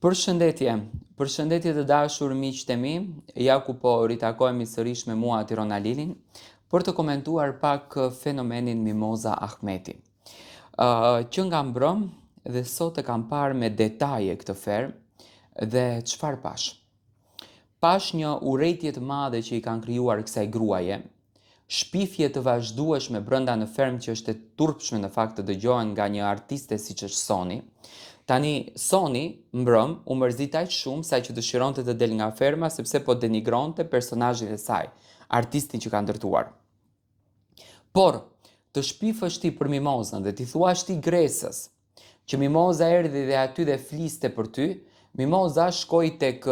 Përshëndetje të dashur miqtë e mi, ja ku po ritakojemi sërish me mua Tirona Lilin për të komentuar pak fenomenin Mimoza Ahmeti. Që nga mbrëm dhe sot e kam parë me detaje këtë fermë dhe çfarë pash? Pash një urrejtje të madhe që i kanë krijuar kësaj gruaje, shpifje të vazhdueshme brenda në fermë që është e turpshme në fakt të dëgjohen nga një artiste siç është Soni. Tani Soni mbrëm u mërzit aq shumë sa që dëshironte të del nga ferma sepse po denigronte personazhin e saj, artistin që ka ndërtuar. Por të shpifësh ti për Mimozën dhe ti thuash ti Gresës që Mimoza erdhi dhe aty dhe fliste për ty, Mimoza shkoi tek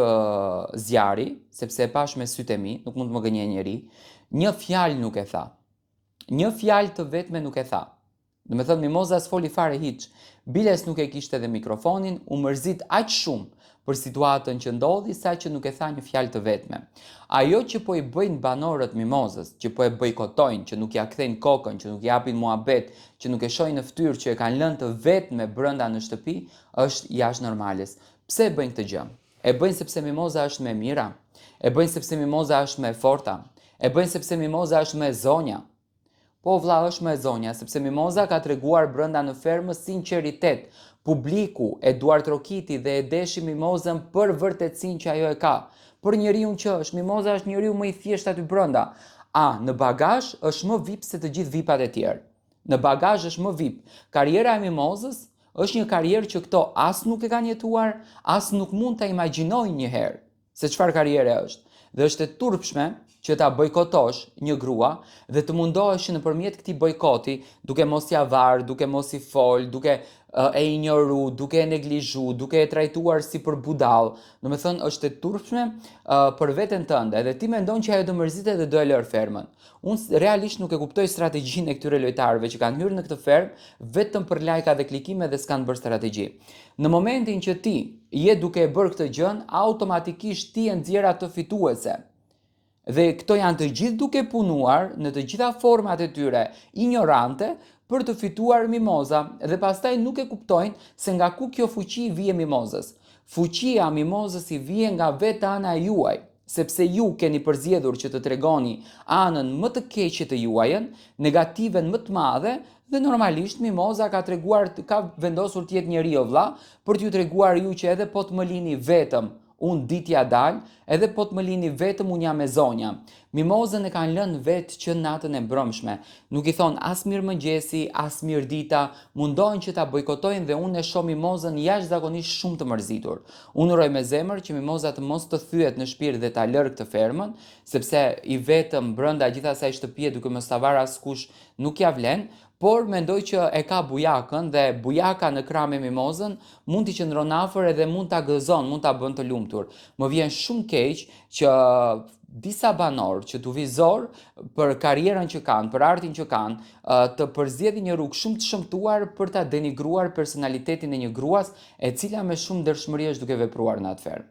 zjarri, sepse e pash me sytë e mi, nuk mund të më gënjej njeri, një fjalë nuk e tha. Një fjalë të vetme nuk e tha. Do me thënë Mimoza s'foli fare hiç. Biles nuk e kishte edhe mikrofonin, u mërzit aq shumë për situatën që ndodhi sa që nuk e tha një fjalë të vetme. Ajo që po i bëjnë banorët Mimozës, që po e bojkotojnë, që nuk ja kthejnë kokën, që nuk japin muhabet, që nuk e shohin në fytyrë, që e kanë lënë të vetme brenda në shtëpi, është jashtë normales. Pse e bëjnë këtë gjë? E bëjnë sepse Mimoza është më e mira? E bëjnë sepse Mimoza është më e forta? E bëjnë sepse Mimoza është më e zonja? Po vlla është më e zonja, sepse Mimoza ka treguar brenda në fermë sinqeritet. Publiku e Eduard Trokiti dhe e deshi Mimozën për vërtetësinë që ajo e ka. Për njeriu që është, Mimoza është njeriu më i thjeshtë aty brenda. Në bagazh është më VIP se të gjithë VIP-at e tjerë. Në bagazh është më VIP. Karriera e Mimozës është një karrierë që këto as nuk e kanë jetuar, as nuk mund ta imagjinojnë një herë se çfarë karriere është. Dhe është e turpshme që ta bojkotosh një grua dhe të mundohesh nëpërmjet këtij bojkoti, duke mos ia varë, duke mos i fol, duke e injoru, duke e neglizhu, duke e trajtuar si për budall. Do të thënë është e turpshme për veten tënde dhe ti mendon që ajo do mërzitet dhe do e lër fermën. Unë realisht nuk e kuptoj strategjinë e këtyre lojtarëve që kanë hyrë në këtë fermë vetëm për lajka dhe klikime dhe s'kanë bërë strategji. Në momentin që ti je duke e bërë këtë gjën, automatikisht ti e nxjerr atë fituese. Dhe këto janë të gjithë duke punuar në të gjitha format e tyre ignorante për të fituar Mimoza dhe pastaj nuk e kuptojnë se nga ku kjo fuqi vije Mimozës. Fuqia Mimozës i vije nga vetë ana e juaj, sepse ju keni përzgjedhur që të tregoni anën më të keqe të juajën, negativen më të madhe dhe normalisht Mimoza ka vendosur të jetë njeri o vlla për t'ju treguar ju që edhe po të më lini vetëm unë ditja dal, edhe po të më lini vetëm unë jam e zonja. Mimozën e kanë lënë vetë që natën e mbrëmshme. Nuk i thonë as mirëmëngjesi, as mirëdita, mundohen që ta bojkotojnë dhe unë e shoh Mimozën jashtëzakonisht shumë të mërzitur. Unë uroj me zemër që Mimoza të mos të thyet në shpirt dhe ta lër këtë fermën, sepse i vetëm brenda gjithë asaj shtëpie duke mos ta varë askush nuk ja vlen. Por mendoj që e ka bujakën dhe bujaka në krah me Mimozën mund t'i qëndron afër edhe mund ta gëzon, mund ta bën të lumtur. Më vjen shumë keq që disa banorë që tu vizor për karrierën që kanë, për artin që kanë, të përzjedhin një rrugë shumë të shëmtuar për ta denigruar personalitetin e një gruas e cila me shumë ndershmëri është duke vepruar në atë fermë.